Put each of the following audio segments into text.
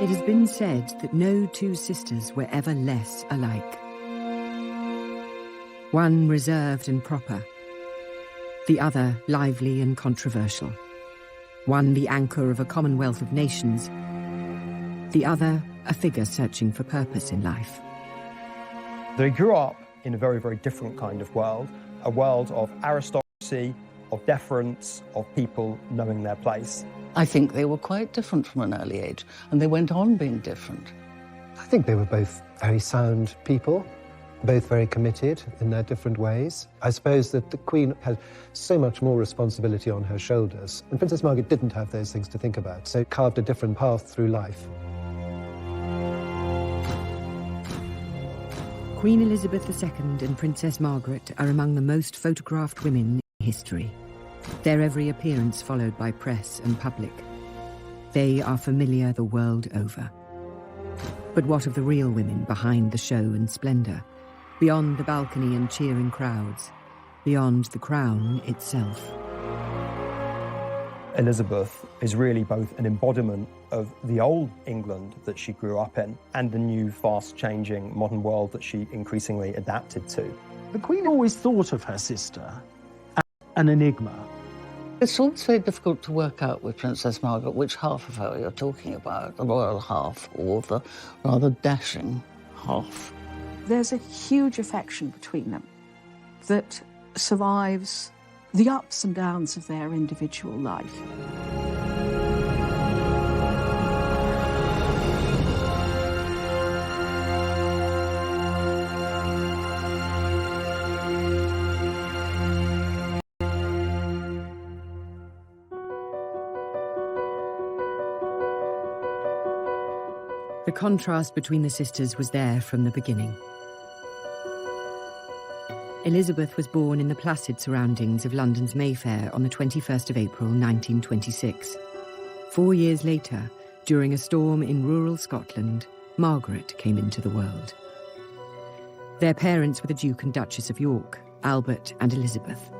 It has been said that no two sisters were ever less alike. One reserved and proper, the other lively and controversial. One the anchor of a commonwealth of nations, the other a figure searching for purpose in life. They grew up in a very, very different kind of world, a world of aristocracy, of deference, of people knowing their place. I think they were quite different from an early age, and they went on being different. I think they were both very sound people, both very committed in their different ways. I suppose that the Queen had so much more responsibility on her shoulders, and Princess Margaret didn't have those things to think about, so carved a different path through life. Queen Elizabeth II and Princess Margaret are among the most photographed women in history. Their every appearance followed by press and public. They are familiar the world over. But what of the real women behind the show and splendour? Beyond the balcony and cheering crowds, beyond the crown itself. Elizabeth is really both an embodiment of the old England that she grew up in and the new, fast-changing modern world that she increasingly adapted to. The Queen always thought of her sister as an enigma. It's always very difficult to work out with Princess Margaret which half of her you're talking about, the royal half or the rather dashing half. There's a huge affection between them that survives the ups and downs of their individual life. The contrast between the sisters was there from the beginning. Elizabeth was born in the placid surroundings of London's Mayfair on the 21st of April 1926. 4 years later, during a storm in rural Scotland, Margaret came into the world. Their parents were the Duke and Duchess of York, Albert and Elizabeth.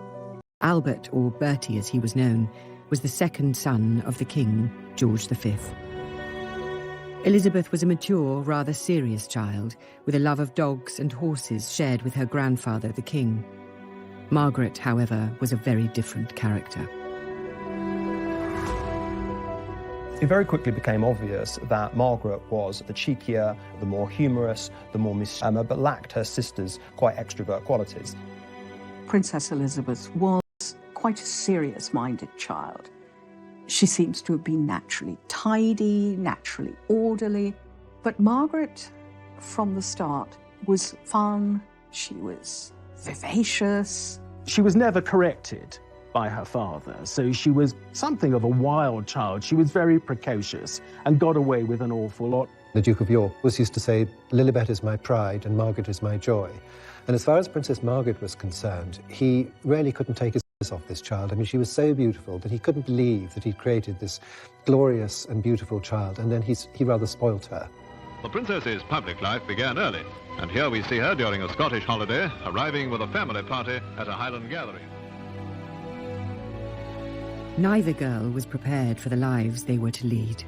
Albert, or Bertie as he was known, was the second son of the King, George V. Elizabeth was a mature, rather serious child, with a love of dogs and horses shared with her grandfather, the King. Margaret, however, was a very different character. It very quickly became obvious that Margaret was the cheekier, the more humorous, the more mischievous, but lacked her sister's quite extrovert qualities. Princess Elizabeth was quite a serious-minded child. She seems to have been naturally tidy, naturally orderly. But Margaret, from the start, was fun. She was vivacious. She was never corrected by her father, so she was something of a wild child. She was very precocious and got away with an awful lot. The Duke of York was used to say, Lilibet is my pride and Margaret is my joy. And as far as Princess Margaret was concerned, he really couldn't take his eyes off this child. I mean, she was so beautiful that he couldn't believe that he'd created this glorious and beautiful child, and then he rather spoilt her. The princess's public life began early, and here we see her during a Scottish holiday, arriving with a family party at a Highland gathering. Neither girl was prepared for the lives they were to lead.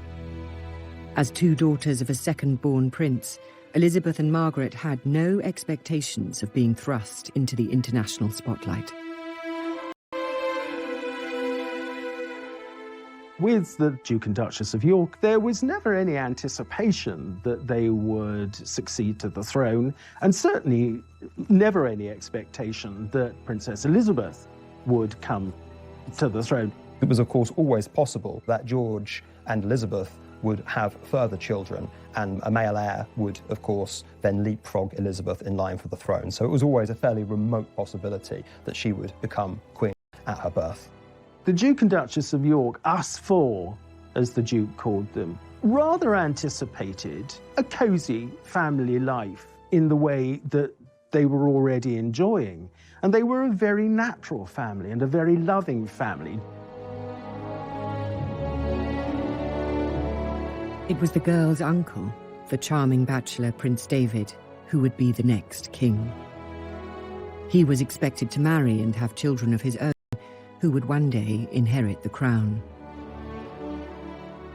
As two daughters of a second-born prince, Elizabeth and Margaret had no expectations of being thrust into the international spotlight. With the Duke and Duchess of York, there was never any anticipation that they would succeed to the throne, and certainly never any expectation that Princess Elizabeth would come to the throne. It was, of course, always possible that George and Elizabeth would have further children, and a male heir would, of course, then leapfrog Elizabeth in line for the throne. So it was always a fairly remote possibility that she would become queen at her birth. The Duke and Duchess of York, us four, as the Duke called them, rather anticipated a cosy family life in the way that they were already enjoying. And they were a very natural family and a very loving family. It was the girl's uncle, the charming bachelor Prince David, who would be the next king. He was expected to marry and have children of his own, who would one day inherit the crown.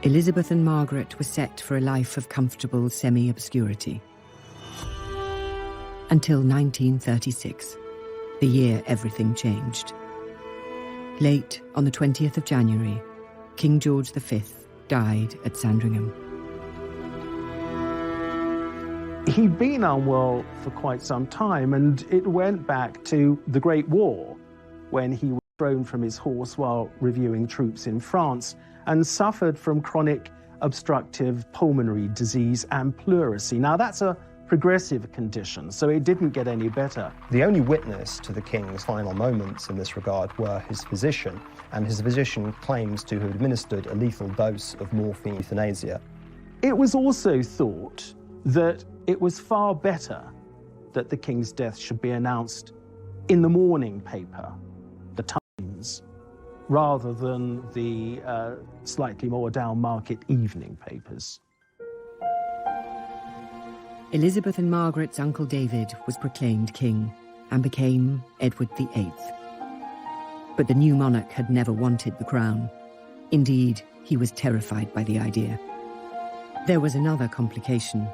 Elizabeth and Margaret were set for a life of comfortable semi-obscurity. Until 1936, the year everything changed. Late on the 20th of January, King George V died at Sandringham. He'd been unwell for quite some time, and it went back to the Great War, when he was thrown from his horse while reviewing troops in France and suffered from chronic obstructive pulmonary disease and pleurisy. Now, that's a progressive condition, so it didn't get any better. The only witness to the king's final moments in this regard were his physician, and his physician claims to have administered a lethal dose of morphine euthanasia. It was also thought that it was far better that the king's death should be announced in the morning paper, the Times, rather than the slightly more down-market evening papers. Elizabeth and Margaret's uncle David was proclaimed king and became Edward VIII. But the new monarch had never wanted the crown. Indeed, he was terrified by the idea. There was another complication.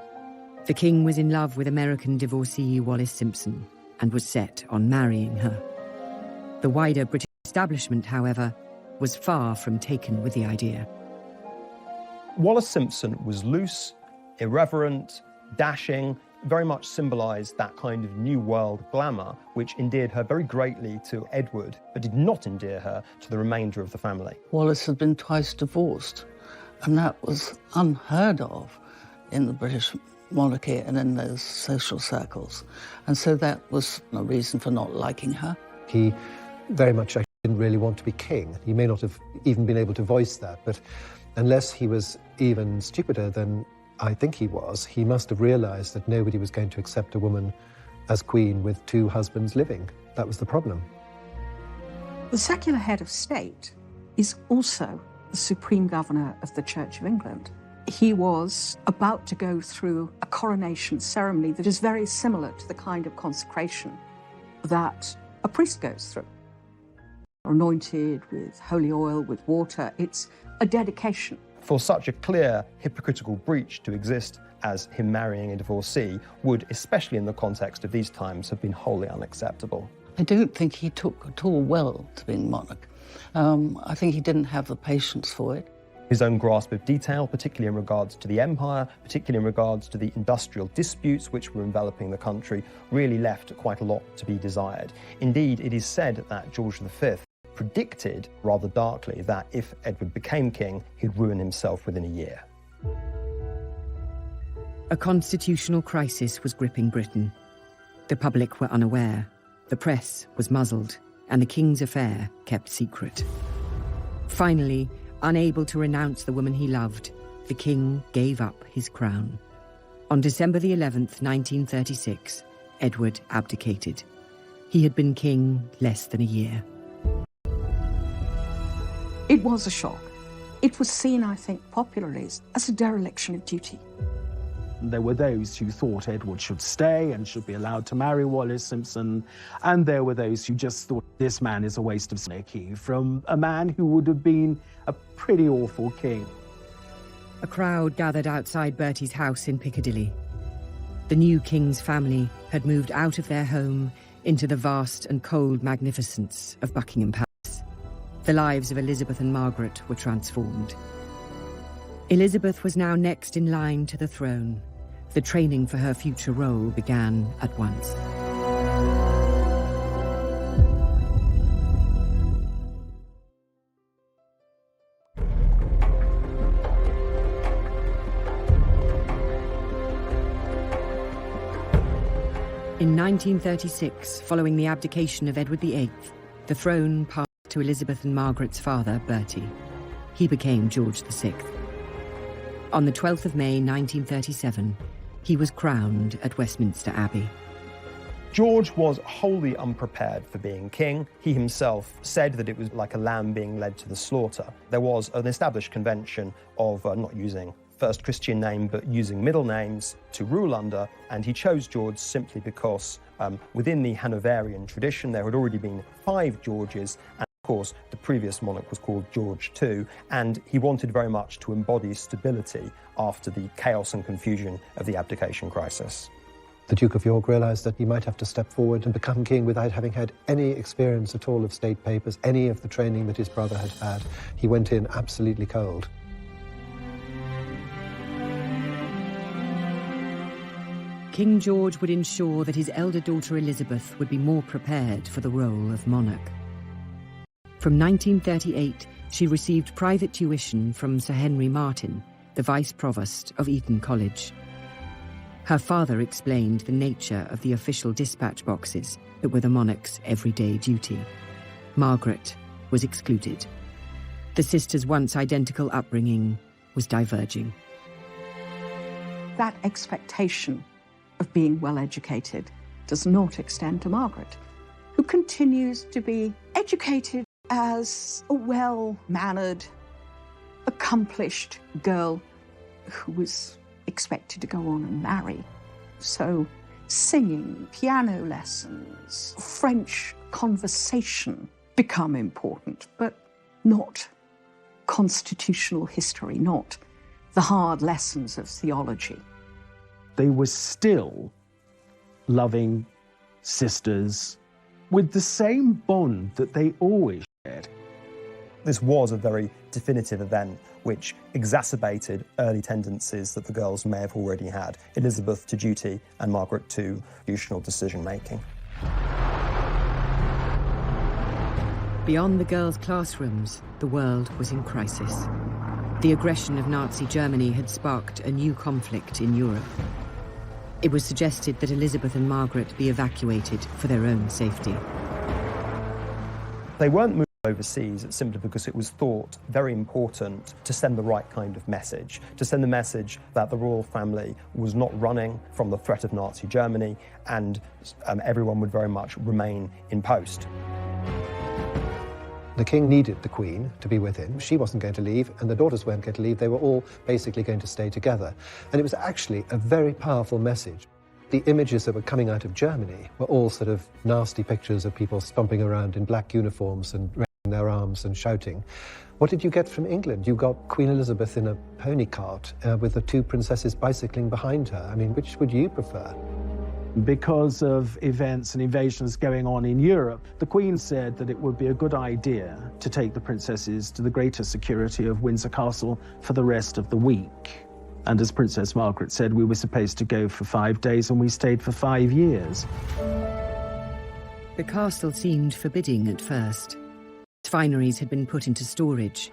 The king was in love with American divorcee Wallis Simpson and was set on marrying her. The wider British establishment, however, was far from taken with the idea. Wallis Simpson was loose, irreverent, dashing, very much symbolised that kind of New World glamour, which endeared her very greatly to Edward, but did not endear her to the remainder of the family. Wallis had been twice divorced, and that was unheard of in the British monarchy and in those social circles. And so that was a reason for not liking her. He very much didn't really want to be king. He may not have even been able to voice that, but unless he was even stupider than I think he was, he must have realised that nobody was going to accept a woman as queen with two husbands living. That was the problem. The secular head of state is also the supreme governor of the Church of England. He was about to go through a coronation ceremony that is very similar to the kind of consecration that a priest goes through. Anointed with holy oil, with water, it's a dedication. For such a clear hypocritical breach to exist as him marrying a divorcee would, especially in the context of these times, have been wholly unacceptable. I don't think he took at all well to being monarch. I think he didn't have the patience for it. His own grasp of detail, particularly in regards to the empire, particularly in regards to the industrial disputes which were enveloping the country, really left quite a lot to be desired. Indeed, it is said that George V predicted, rather darkly, that if Edward became king, he'd ruin himself within a year. A constitutional crisis was gripping Britain. The public were unaware, the press was muzzled, and the king's affair kept secret. Finally, unable to renounce the woman he loved, the king gave up his crown. On December the 11th, 1936, Edward abdicated. He had been king less than a year. It was a shock. It was seen, I think, popularly as a dereliction of duty. There were those who thought Edward should stay and should be allowed to marry Wallis Simpson, and there were those who just thought this man is a waste of monarchy from a man who would have been a pretty awful king. A crowd gathered outside Bertie's house in Piccadilly. The new king's family had moved out of their home into the vast and cold magnificence of Buckingham Palace. The lives of Elizabeth and Margaret were transformed. Elizabeth was now next in line to the throne. The training for her future role began at once. In 1936, following the abdication of Edward VIII, the throne passed to Elizabeth and Margaret's father, Bertie. He became George VI. On the 12th of May 1937, he was crowned at Westminster Abbey. George was wholly unprepared for being king. He himself said that it was like a lamb being led to the slaughter. There was an established convention of not using first Christian name, but using middle names to rule under, and he chose George simply because within the Hanoverian tradition there had already been 5 Georges, and of course, the previous monarch was called George II, and he wanted very much to embody stability after the chaos and confusion of the abdication crisis. The Duke of York realised that he might have to step forward and become king without having had any experience at all of state papers, any of the training that his brother had had. He went in absolutely cold. King George would ensure that his elder daughter Elizabeth would be more prepared for the role of monarch. From 1938, she received private tuition from Sir Henry Martin, the Vice Provost of Eton College. Her father explained the nature of the official dispatch boxes that were the monarch's everyday duty. Margaret was excluded. The sisters' once identical upbringing was diverging. That expectation of being well educated does not extend to Margaret, who continues to be educated as a well-mannered, accomplished girl who was expected to go on and marry. So singing, piano lessons, French conversation become important, but not constitutional history, not the hard lessons of theology. They were still loving sisters with the same bond that they always shared. This was a very definitive event which exacerbated early tendencies that the girls may have already had, Elizabeth to duty and Margaret to institutional decision-making. Beyond the girls' classrooms, the world was in crisis. The aggression of Nazi Germany had sparked a new conflict in Europe. It was suggested that Elizabeth and Margaret be evacuated for their own safety. They weren't moved overseas simply because it was thought very important to send the right kind of message, to send the message that the royal family was not running from the threat of Nazi Germany and everyone would very much remain in post. The king needed the Queen to be with him. She wasn't going to leave, and the daughters weren't going to leave. They were all basically going to stay together. And it was actually a very powerful message. The images that were coming out of Germany were all sort of nasty pictures of people stomping around in black uniforms and raising their arms and shouting. What did you get from England? You got Queen Elizabeth in a pony cart with the two princesses bicycling behind her. I mean, which would you prefer? Because of events and invasions going on in Europe, the Queen said that it would be a good idea to take the princesses to the greater security of Windsor Castle for the rest of the week. And as Princess Margaret said, we were supposed to go for 5 days and we stayed for 5 years. The castle seemed forbidding at first. Its fineries had been put into storage.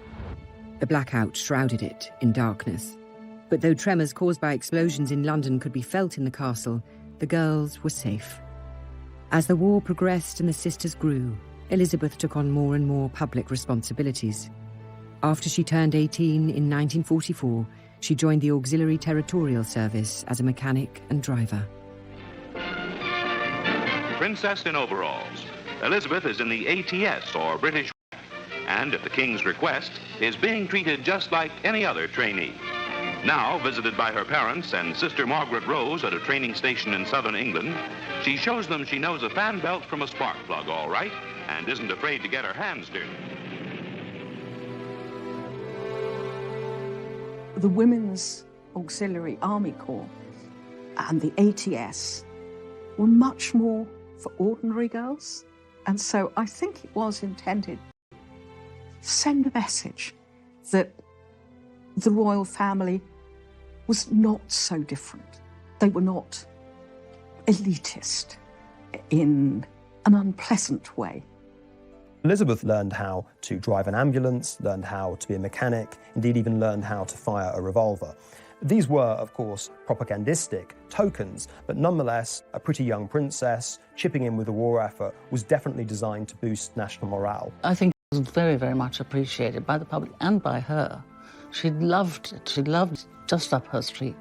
The blackout shrouded it in darkness. But though tremors caused by explosions in London could be felt in the castle, the girls were safe. As the war progressed and the sisters grew, Elizabeth took on more and more public responsibilities. After she turned 18 in 1944, she joined the Auxiliary Territorial Service as a mechanic and driver. Princess in overalls. Elizabeth is in the ATS, or British, and at the King's request, is being treated just like any other trainee. Now visited by her parents and sister Margaret Rose at a training station in southern England, she shows them she knows a fan belt from a spark plug all right and isn't afraid to get her hands dirty. The Women's Auxiliary Army Corps and the ATS were much more for ordinary girls. And so I think it was intended to send a message that the royal family was not so different. They were not elitist in an unpleasant way. Elizabeth learned how to drive an ambulance, learned how to be a mechanic, indeed even learned how to fire a revolver. These were, of course, propagandistic tokens, but nonetheless, a pretty young princess chipping in with the war effort was definitely designed to boost national morale. I think it was very, very much appreciated by the public and by her. She loved it. She loved just up her street.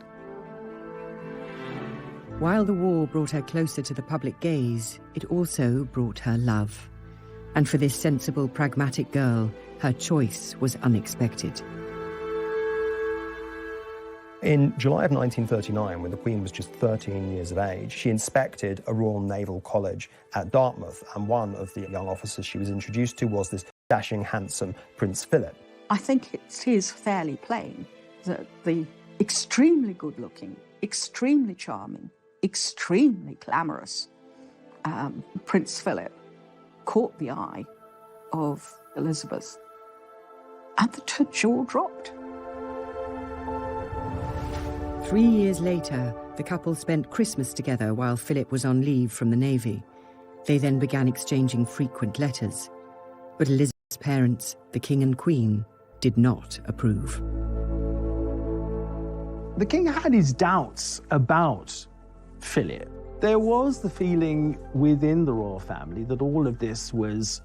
While the war brought her closer to the public gaze, it also brought her love. And for this sensible, pragmatic girl, her choice was unexpected. In July of 1939, when the Queen was just 13 years of age, she inspected a Royal Naval College at Dartmouth, and one of the young officers she was introduced to was this dashing, handsome Prince Philip. I think it is fairly plain that the extremely good-looking, extremely charming, extremely glamorous Prince Philip caught the eye of Elizabeth, and that her jaw dropped. 3 years later, the couple spent Christmas together while Philip was on leave from the Navy. They then began exchanging frequent letters. But Elizabeth's parents, the King and Queen, did not approve. The king had his doubts about Philip. There was the feeling within the royal family that all of this was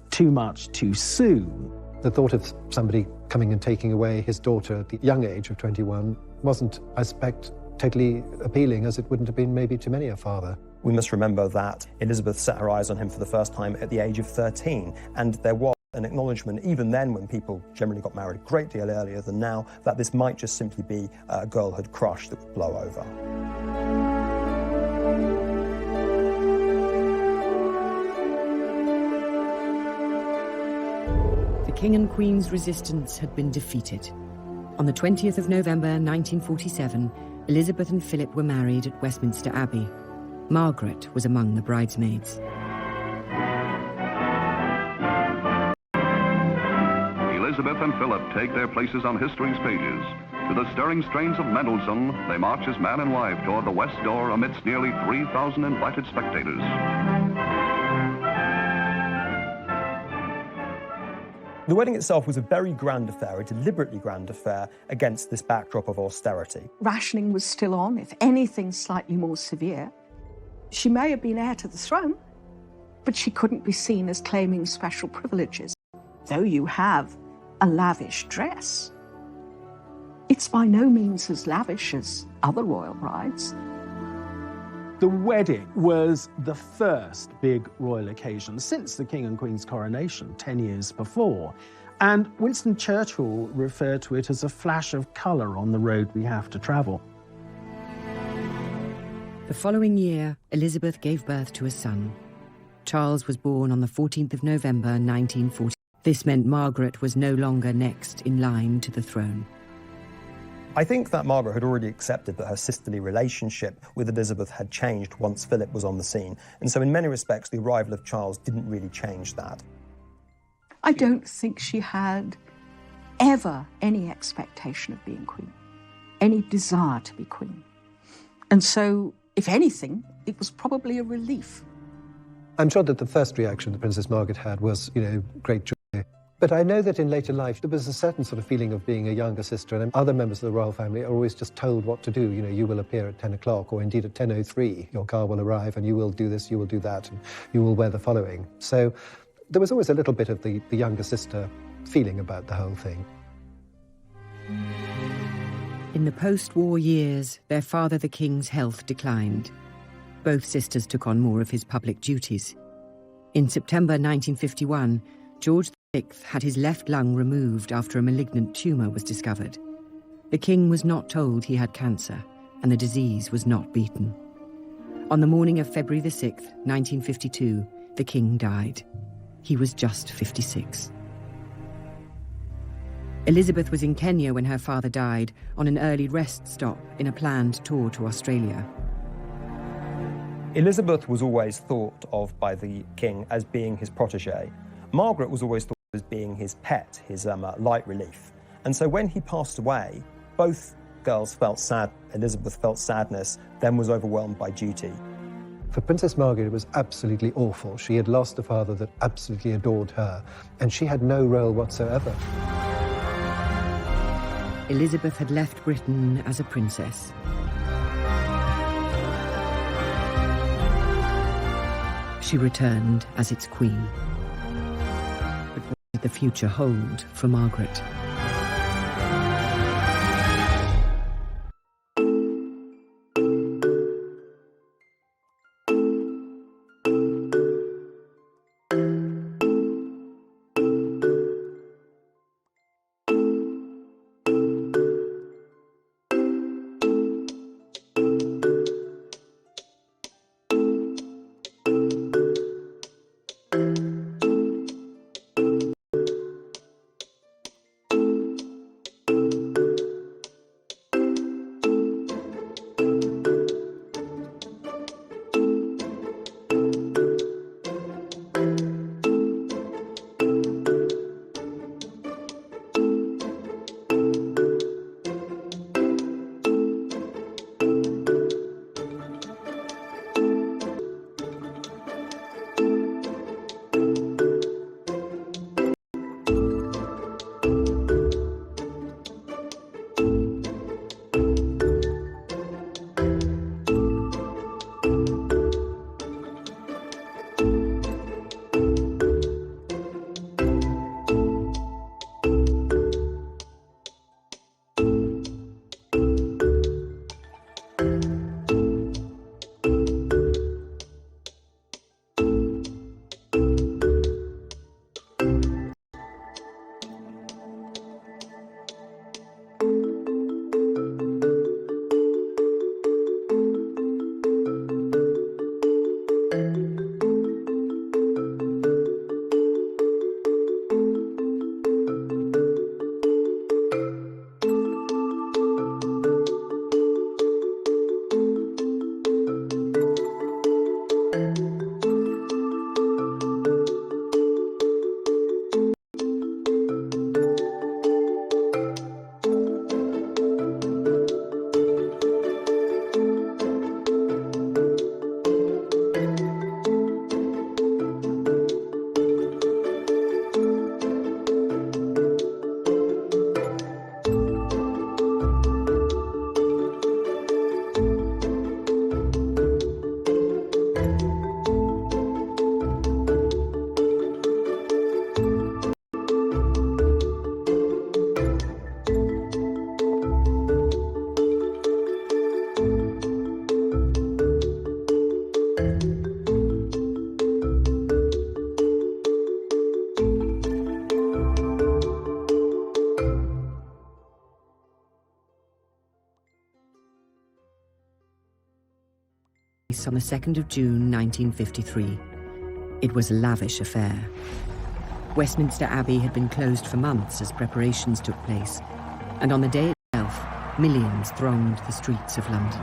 too much too soon. The thought of somebody coming and taking away his daughter at the young age of 21 wasn't, I suspect, totally appealing, as it wouldn't have been maybe to many a father. We must remember that Elizabeth set her eyes on him for the first time at the age of 13, and there was an acknowledgement, even then when people generally got married a great deal earlier than now, that this might just simply be a girlhood crush that would blow over. The King and Queen's resistance had been defeated. On the 20th of November 1947, Elizabeth and Philip were married at Westminster Abbey. Margaret was among the bridesmaids. Elizabeth and Philip take their places on history's pages. To the stirring strains of Mendelssohn, they march as man and wife toward the west door amidst nearly 3,000 invited spectators. The wedding itself was a very grand affair, a deliberately grand affair against this backdrop of austerity. Rationing was still on, if anything slightly more severe. She may have been heir to the throne, but she couldn't be seen as claiming special privileges. Though you have a lavish dress, it's by no means as lavish as other royal brides. The wedding was the first big royal occasion since the King and Queen's coronation 10 years before. And Winston Churchill referred to it as a flash of colour on the road we have to travel. The following year, Elizabeth gave birth to a son. Charles was born on the 14th of November 1940. This meant Margaret was no longer next in line to the throne. I think that Margaret had already accepted that her sisterly relationship with Elizabeth had changed once Philip was on the scene, and so in many respects the arrival of Charles didn't really change that. I don't think she had ever any expectation of being queen, any desire to be queen. And so, if anything, it was probably a relief. I'm sure that the first reaction that Princess Margaret had was, great joy. But I know that in later life there was a certain sort of feeling of being a younger sister, and other members of the royal family are always just told what to do. You will appear at 10 o'clock, or indeed at 10:03, your car will arrive, and you will do this, you will do that, and you will wear the following. So there was always a little bit of the younger sister feeling about the whole thing. In the post-war years, their father, the King's health declined. Both sisters took on more of his public duties. In September 1951, George VI had his left lung removed after a malignant tumour was discovered. The King was not told he had cancer, and the disease was not beaten. On the morning of February the 6th, 1952, the King died. He was just 56. Elizabeth was in Kenya when her father died, on an early rest stop in a planned tour to Australia. Elizabeth was always thought of by the King as being his protégé. Margaret was always thought of as being his pet, his light relief. And so when he passed away, both girls felt sad. Elizabeth felt sadness, then was overwhelmed by duty. For Princess Margaret, it was absolutely awful. She had lost a father that absolutely adored her, and she had no role whatsoever. Elizabeth had left Britain as a princess. She returned as its queen. But what did the future hold for Margaret? on the 2nd of June 1953. It was a lavish affair. Westminster Abbey had been closed for months as preparations took place, and on the day itself, millions thronged the streets of London.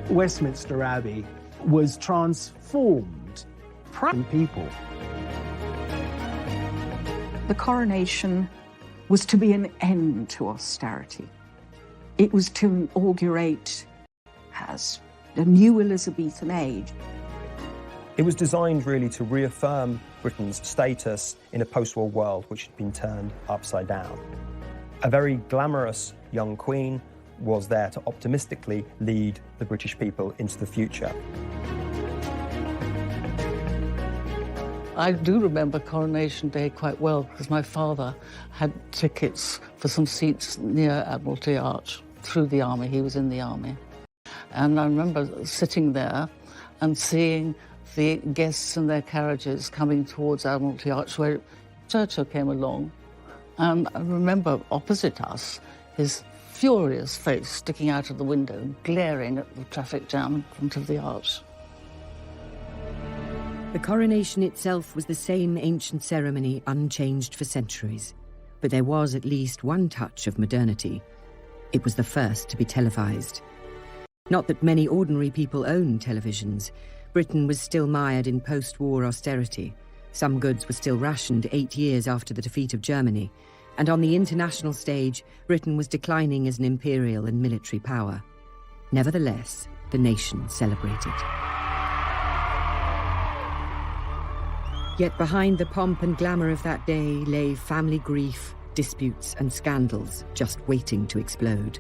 Westminster Abbey was transformed. Proud people. The coronation was to be an end to austerity. It was to inaugurate as the new Elizabethan age. It was designed really to reaffirm Britain's status in a post-war world which had been turned upside down. A very glamorous young queen was there to optimistically lead the British people into the future. I do remember Coronation Day quite well because my father had tickets for some seats near Admiralty Arch through the army. He was in the army. And I remember sitting there and seeing the guests in their carriages coming towards Admiralty Arch where Churchill came along. And I remember opposite us his furious face sticking out of the window, glaring at the traffic jam in front of the arch. The coronation itself was the same ancient ceremony unchanged for centuries, but there was at least one touch of modernity. It was the first to be televised. Not that many ordinary people owned televisions. Britain was still mired in post-war austerity. Some goods were still rationed 8 years after the defeat of Germany, and on the international stage, Britain was declining as an imperial and military power. Nevertheless, the nation celebrated. Yet behind the pomp and glamour of that day lay family grief, disputes and scandals just waiting to explode.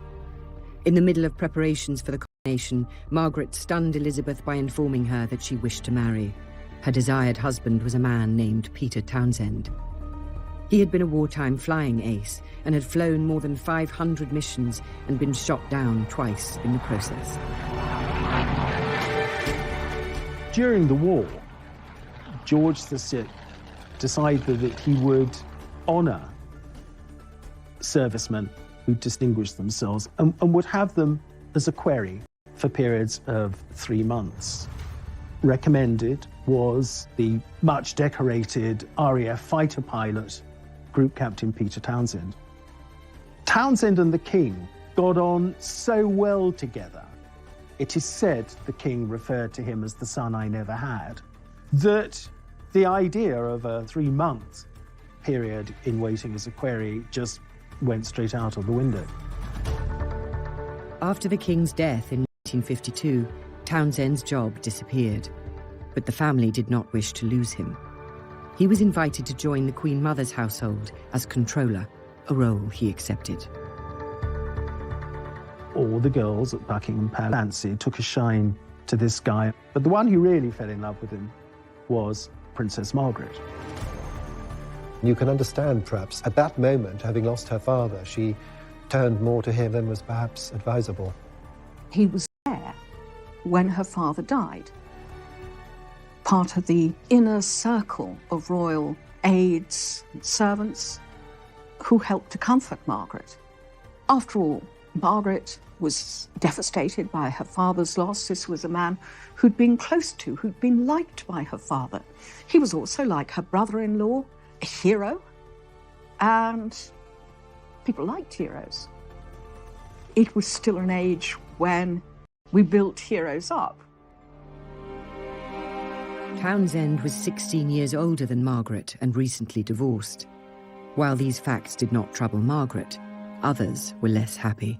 In the middle of preparations for the coronation, Margaret stunned Elizabeth by informing her that she wished to marry. Her desired husband was a man named Peter Townsend. He had been a wartime flying ace and had flown more than 500 missions and been shot down twice in the process. During the war, George VI decided that he would honour servicemen who distinguished themselves and would have them as a query for periods of 3 months. Recommended was the much decorated RAF fighter pilot, Group Captain Peter Townsend. Townsend and the King got on so well together, it is said the King referred to him as the son I never had, that the idea of a 3-month period in waiting as a query just went straight out of the window. After the King's death in 1952, Townsend's job disappeared, but the family did not wish to lose him. He was invited to join the Queen Mother's household as controller, a role he accepted. All the girls at Buckingham Palace took a shine to this guy, but the one who really fell in love with him was Princess Margaret. You can understand, perhaps, at that moment, having lost her father, she turned more to him than was perhaps advisable. He was there when her father died. Part of the inner circle of royal aides and servants who helped to comfort Margaret. After all, Margaret was devastated by her father's loss. This was a man who'd been close to, who'd been liked by her father. He was also, like her brother-in-law, a hero, and people liked heroes. It was still an age when we built heroes up. Townsend was 16 years older than Margaret and recently divorced. While these facts did not trouble Margaret, others were less happy.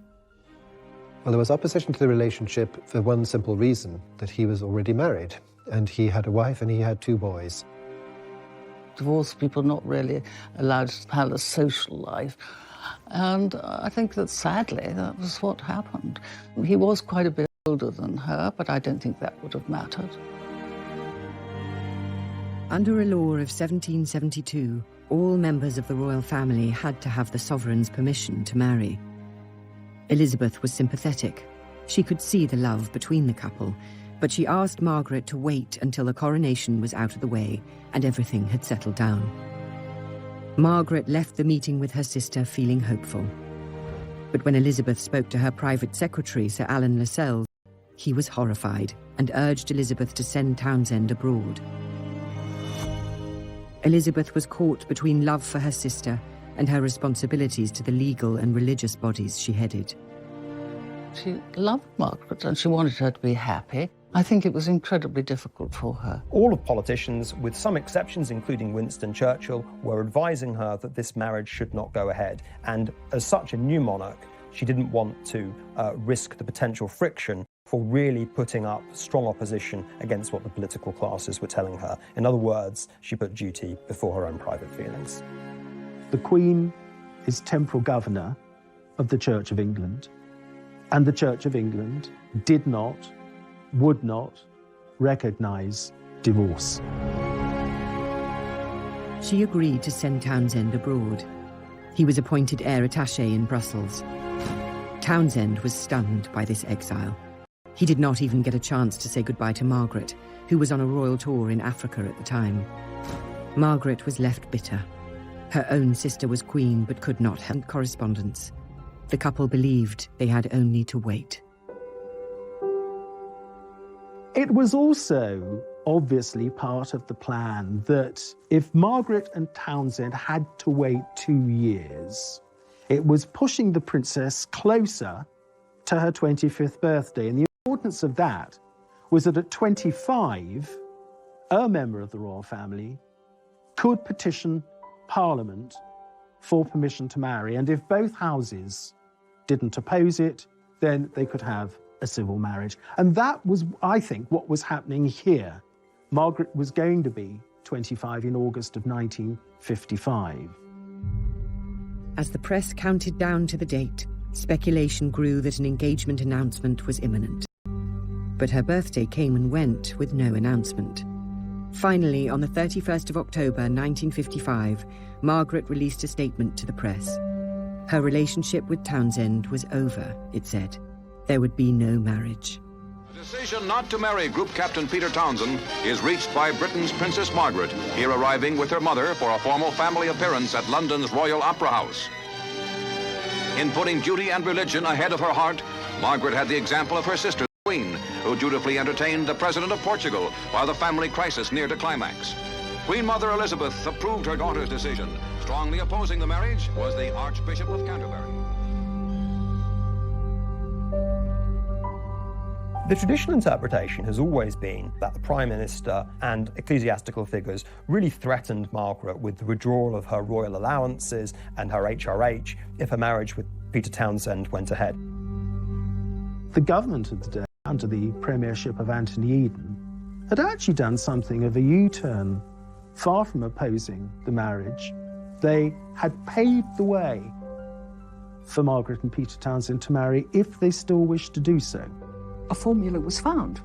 Well, there was opposition to the relationship for one simple reason, that he was already married, and he had a wife and he had 2 boys. Divorced people not really allowed to have a social life. And I think that sadly, that was what happened. He was quite a bit older than her, but I don't think that would have mattered. Under a law of 1772, all members of the royal family had to have the sovereign's permission to marry. Elizabeth was sympathetic. She could see the love between the couple, But she asked Margaret to wait until the coronation was out of the way and everything had settled down. Margaret left the meeting with her sister feeling hopeful. But when Elizabeth spoke to her private secretary, Sir Alan Lascelles, he was horrified and urged Elizabeth to send Townsend abroad. Elizabeth was caught between love for her sister and her responsibilities to the legal and religious bodies she headed. She loved Margaret and she wanted her to be happy. I think it was incredibly difficult for her. All of politicians, with some exceptions including Winston Churchill, were advising her that this marriage should not go ahead. And as such a new monarch, she didn't want to risk the potential friction for really putting up strong opposition against what the political classes were telling her. In other words, she put duty before her own private feelings. The Queen is temporal governor of the Church of England, and the Church of England would not recognise divorce. She agreed to send Townsend abroad. He was appointed heir attaché in Brussels. Townsend was stunned by this exile. He did not even get a chance to say goodbye to Margaret, who was on a royal tour in Africa at the time. Margaret was left bitter. Her own sister was queen but could not have correspondence. The couple believed they had only to wait. It was also obviously part of the plan that if Margaret and Townsend had to wait 2 years, it was pushing the princess closer to her 25th birthday. And the importance of that was that at 25, a member of the royal family could petition Parliament for permission to marry. And if both houses didn't oppose it, then they could have a civil marriage. And that was, I think, what was happening here. Margaret was going to be 25 in August of 1955. As the press counted down to the date, speculation grew that an engagement announcement was imminent. But her birthday came and went with no announcement. Finally, on the 31st of October 1955, Margaret released a statement to the press. Her relationship with Townsend was over, it said. There would be no marriage. The decision not to marry Group Captain Peter Townsend is reached by Britain's Princess Margaret, here arriving with her mother for a formal family appearance at London's Royal Opera House. In putting duty and religion ahead of her heart, Margaret had the example of her sister, the Queen, who dutifully entertained the President of Portugal while the family crisis neared a climax. Queen Mother Elizabeth approved her daughter's decision. Strongly opposing the marriage was the Archbishop of Canterbury. The traditional interpretation has always been that the Prime Minister and ecclesiastical figures really threatened Margaret with the withdrawal of her royal allowances and her HRH if a marriage with Peter Townsend went ahead. The government of the day, under the premiership of Anthony Eden, had actually done something of a U-turn. Far from opposing the marriage, they had paved the way for Margaret and Peter Townsend to marry if they still wished to do so. A formula was found,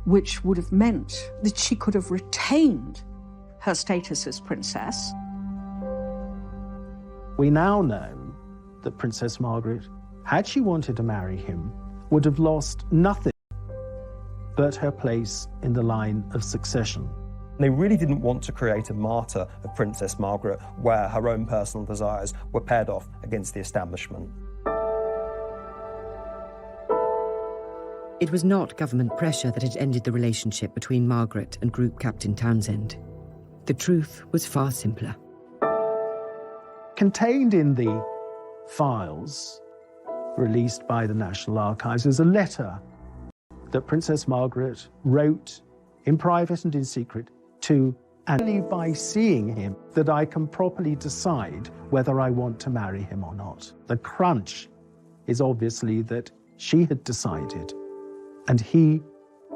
which would have meant that she could have retained her status as princess. We now know that Princess Margaret, had she wanted to marry him, would have lost nothing but her place in the line of succession. They really didn't want to create a martyr of Princess Margaret where her own personal desires were paired off against the establishment. It was not government pressure that had ended the relationship between Margaret and Group Captain Townsend. The truth was far simpler. Contained in the files released by the National Archives is a letter that Princess Margaret wrote in private and in secret to, and only by seeing him that I can properly decide whether I want to marry him or not. The crunch is obviously that she had decided, and he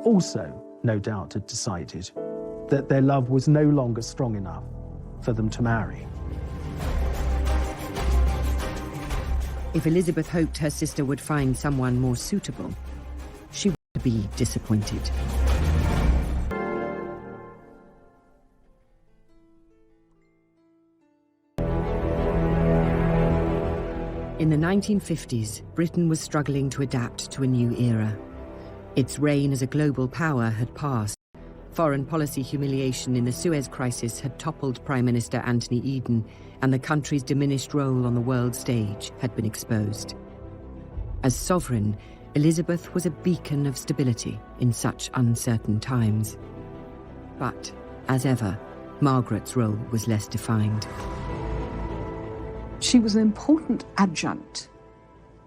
also, no doubt, had decided that their love was no longer strong enough for them to marry. If Elizabeth hoped her sister would find someone more suitable, she would be disappointed. In the 1950s, Britain was struggling to adapt to a new era. Its reign as a global power had passed. Foreign policy humiliation in the Suez Crisis had toppled Prime Minister Anthony Eden, and the country's diminished role on the world stage had been exposed. As sovereign, Elizabeth was a beacon of stability in such uncertain times. But, as ever, Margaret's role was less defined. She was an important adjunct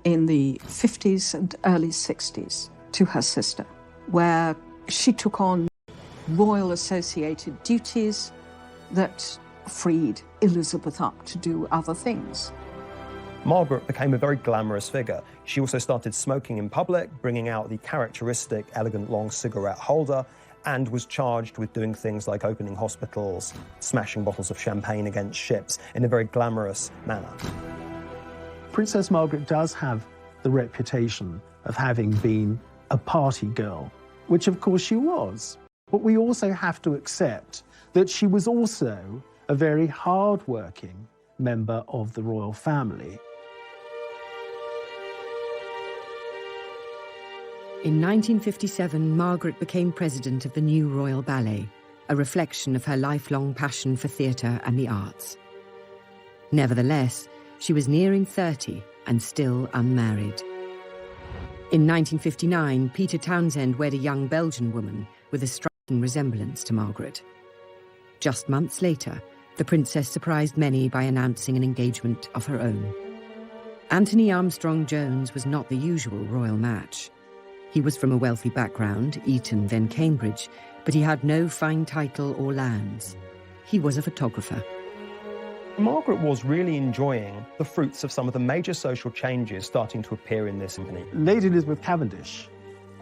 in the 50s and early 60s to her sister, where she took on royal associated duties that freed Elizabeth up to do other things. Margaret became a very glamorous figure. She also started smoking in public, bringing out the characteristic elegant long cigarette holder, and was charged with doing things like opening hospitals, smashing bottles of champagne against ships in a very glamorous manner. Princess Margaret does have the reputation of having been a party girl, which of course she was. But we also have to accept that she was also a very hard-working member of the royal family. In 1957, Margaret became president of the new Royal Ballet, a reflection of her lifelong passion for theatre and the arts. Nevertheless, she was nearing 30 and still unmarried. In 1959, Peter Townsend wed a young Belgian woman with a striking resemblance to Margaret. Just months later, the princess surprised many by announcing an engagement of her own. Anthony Armstrong-Jones was not the usual royal match. He was from a wealthy background, Eton then Cambridge, but he had no fine title or lands. He was a photographer. Margaret was really enjoying the fruits of some of the major social changes starting to appear in this company. Lady Elizabeth Cavendish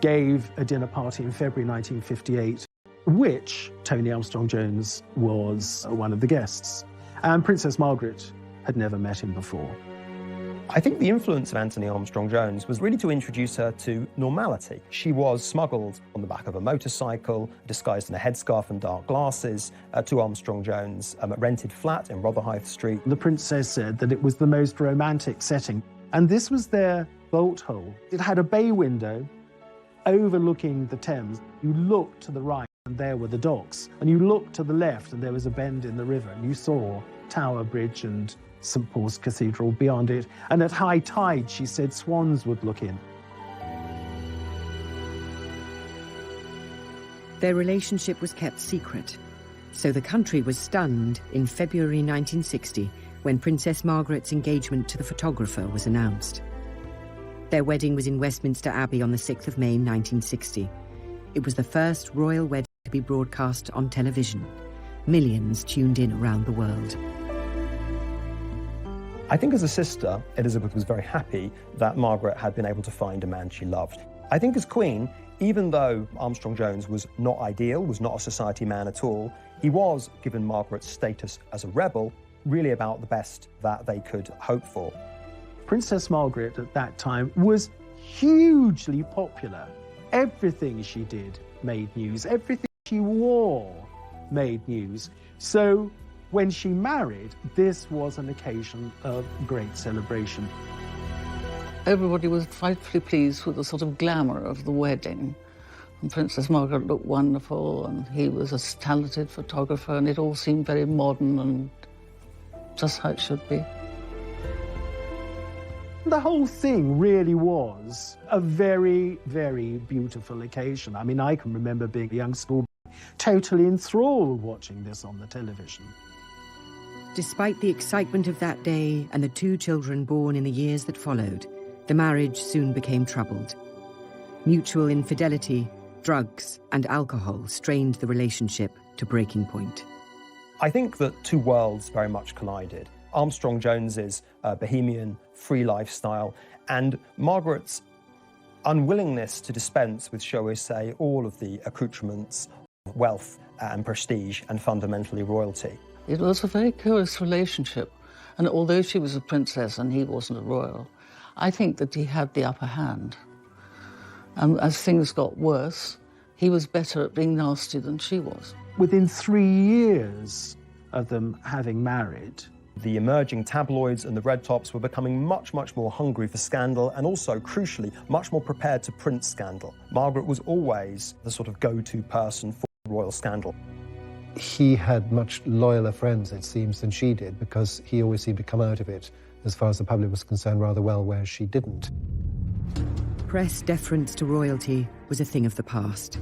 gave a dinner party in February 1958, which Tony Armstrong-Jones was one of the guests. And Princess Margaret had never met him before. I think the influence of Anthony Armstrong-Jones was really to introduce her to normality. She was smuggled on the back of a motorcycle, disguised in a headscarf and dark glasses, to Armstrong-Jones' rented flat in Rotherhithe Street. The princess said that it was the most romantic setting, and this was their bolt hole. It had a bay window overlooking the Thames. You looked to the right, and there were the docks, and you looked to the left, and there was a bend in the river, and you saw Tower Bridge and St Paul's Cathedral beyond it, and at high tide, she said, swans would look in. Their relationship was kept secret, so the country was stunned in February 1960 when Princess Margaret's engagement to the photographer was announced. Their wedding was in Westminster Abbey on the 6th of May 1960. It was the first royal wedding to be broadcast on television. Millions tuned in around the world. I think as a sister, Elizabeth was very happy that Margaret had been able to find a man she loved. I think as Queen, even though Armstrong-Jones was not ideal, was not a society man at all, he was, given Margaret's status as a rebel, really about the best that they could hope for. Princess Margaret at that time was hugely popular. Everything she did made news. Everything she wore made news. So when she married, this was an occasion of great celebration. Everybody was frightfully pleased with the sort of glamour of the wedding. And Princess Margaret looked wonderful, and he was a talented photographer, and it all seemed very modern and just how it should be. The whole thing really was a very, very beautiful occasion. I mean, I can remember being a young schoolboy, totally enthralled watching this on the television. Despite the excitement of that day and the 2 children born in the years that followed, the marriage soon became troubled. Mutual infidelity, drugs, and alcohol strained the relationship to breaking point. I think that 2 worlds very much collided. Armstrong-Jones's bohemian, free lifestyle, and Margaret's unwillingness to dispense with, shall we say, all of the accoutrements of wealth and prestige and fundamentally royalty. It was a very curious relationship, and although she was a princess and he wasn't a royal, I think that he had the upper hand. And as things got worse, he was better at being nasty than she was. Within 3 years of them having married, The emerging tabloids and the red tops were becoming much, much more hungry for scandal and also, crucially, much more prepared to print scandal. Margaret was always the sort of go-to person for royal scandal. He had much loyaler friends, it seems, than she did, because he always seemed to come out of it, as far as the public was concerned, rather well, whereas she didn't. Press deference to royalty was a thing of the past.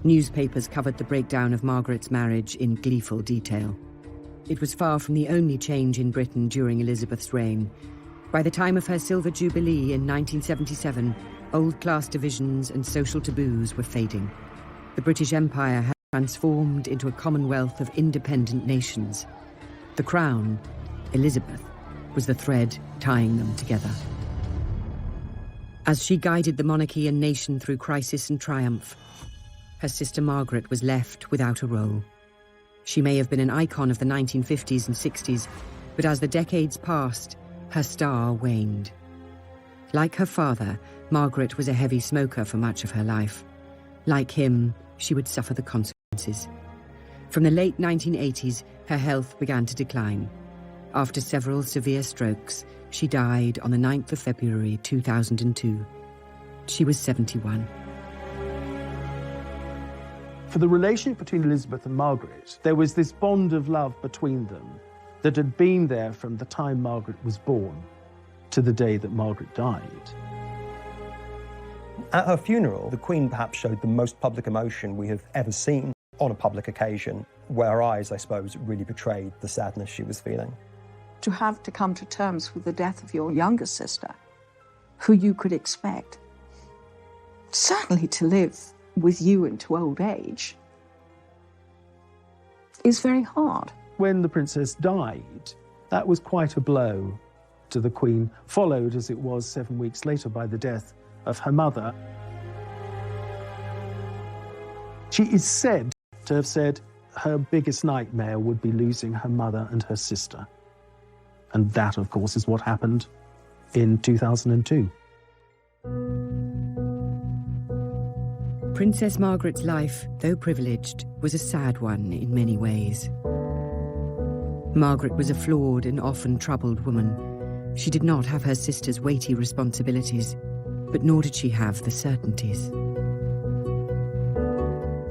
Newspapers covered the breakdown of Margaret's marriage in gleeful detail. It was far from the only change in Britain during Elizabeth's reign. By the time of her Silver Jubilee in 1977, old-class divisions and social taboos were fading. The British Empire had transformed into a commonwealth of independent nations. The crown, Elizabeth, was the thread tying them together. As she guided the monarchy and nation through crisis and triumph, her sister Margaret was left without a role. She may have been an icon of the 1950s and 60s, but as the decades passed, her star waned. Like her father, Margaret was a heavy smoker for much of her life. Like him, she would suffer the consequences. From the late 1980s, her health began to decline. After several severe strokes, she died on the 9th of February 2002. She was 71. For the relationship between Elizabeth and Margaret, there was this bond of love between them that had been there from the time Margaret was born to the day that Margaret died. At her funeral, the Queen perhaps showed the most public emotion we have ever seen on a public occasion, where her eyes, I suppose, really betrayed the sadness she was feeling. To have to come to terms with the death of your younger sister, who you could expect, certainly to live with you into old age, is very hard. When the princess died, that was quite a blow to the Queen, followed, as it was 7 weeks later, by the death of her mother. She is said to have said her biggest nightmare would be losing her mother and her sister. And that, of course, is what happened in 2002. Princess Margaret's life, though privileged, was a sad one in many ways. Margaret was a flawed and often troubled woman. She did not have her sister's weighty responsibilities, but nor did she have the certainties.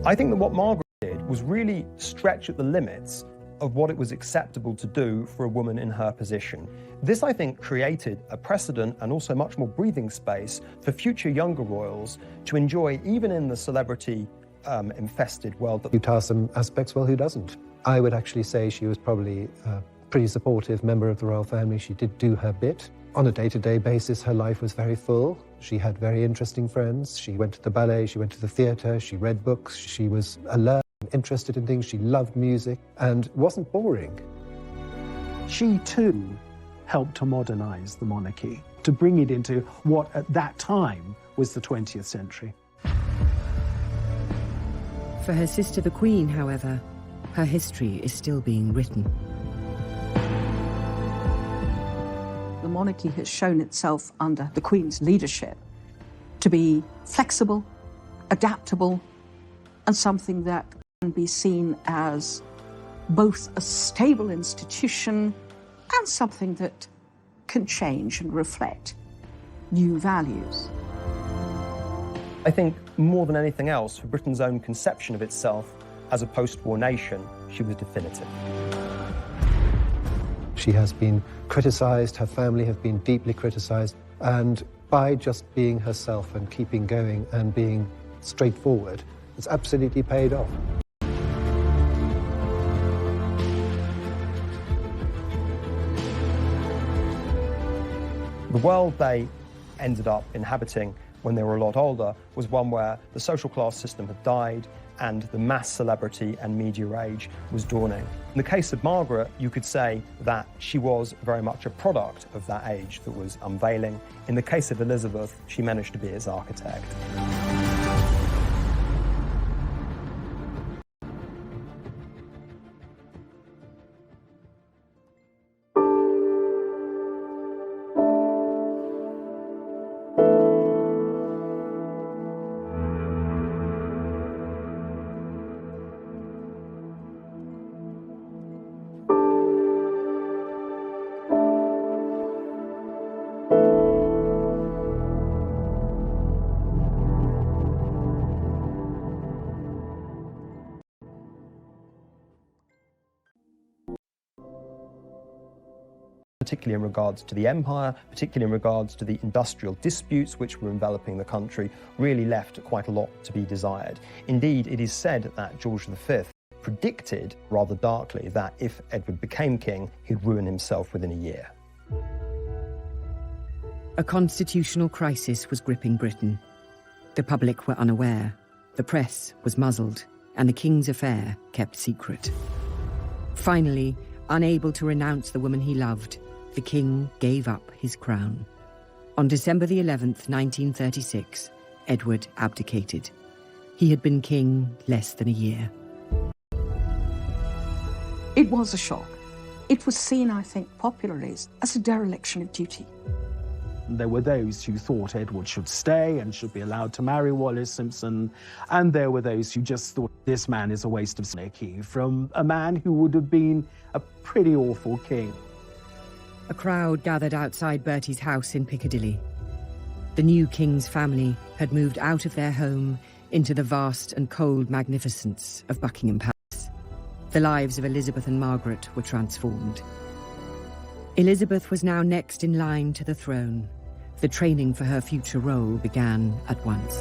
I think that what Margaret did was really stretch at the limits of what it was acceptable to do for a woman in her position. This, I think, created a precedent and also much more breathing space for future younger royals to enjoy, even in the celebrity-infested world. You task some aspects, well, who doesn't? I would actually say she was probably a pretty supportive member of the royal family. She did do her bit. On a day-to-day basis, her life was very full. She had very interesting friends. She went to the ballet, she went to the theatre, she read books, she was alert, interested in things, she loved music, and wasn't boring. She, too, helped to modernise the monarchy, to bring it into what, at that time, was the 20th century. For her sister, the Queen, however, her history is still being written. The monarchy has shown itself under the Queen's leadership to be flexible, adaptable, and something that can be seen as both a stable institution and something that can change and reflect new values. I think more than anything else, for Britain's own conception of itself as a post-war nation, she was definitive. She has been criticised, her family have been deeply criticised, and by just being herself and keeping going and being straightforward, it's absolutely paid off. The world they ended up inhabiting when they were a lot older was one where the social class system had died and the mass celebrity and media age was dawning. In the case of Margaret, you could say that she was very much a product of that age that was unveiling. In the case of Elizabeth, she managed to be its architect. particularly in regards to the empire, particularly in regards to the industrial disputes which were enveloping the country, really left quite a lot to be desired. Indeed, it is said that George V predicted, rather darkly, that if Edward became king, he'd ruin himself within a year. A constitutional crisis was gripping Britain. The public were unaware, the press was muzzled, and the king's affair kept secret. Finally, unable to renounce the woman he loved, the king gave up his crown. On December the 11th, 1936, Edward abdicated. He had been king less than a year. It was a shock. It was seen, I think, popularly as a dereliction of duty. There were those who thought Edward should stay and should be allowed to marry Wallis Simpson, and there were those who just thought this man is a waste of monarchy from a man who would have been a pretty awful king. A crowd gathered outside Bertie's house in Piccadilly. The new king's family had moved out of their home into the vast and cold magnificence of Buckingham Palace. The lives of Elizabeth and Margaret were transformed. Elizabeth was now next in line to the throne. The training for her future role began at once.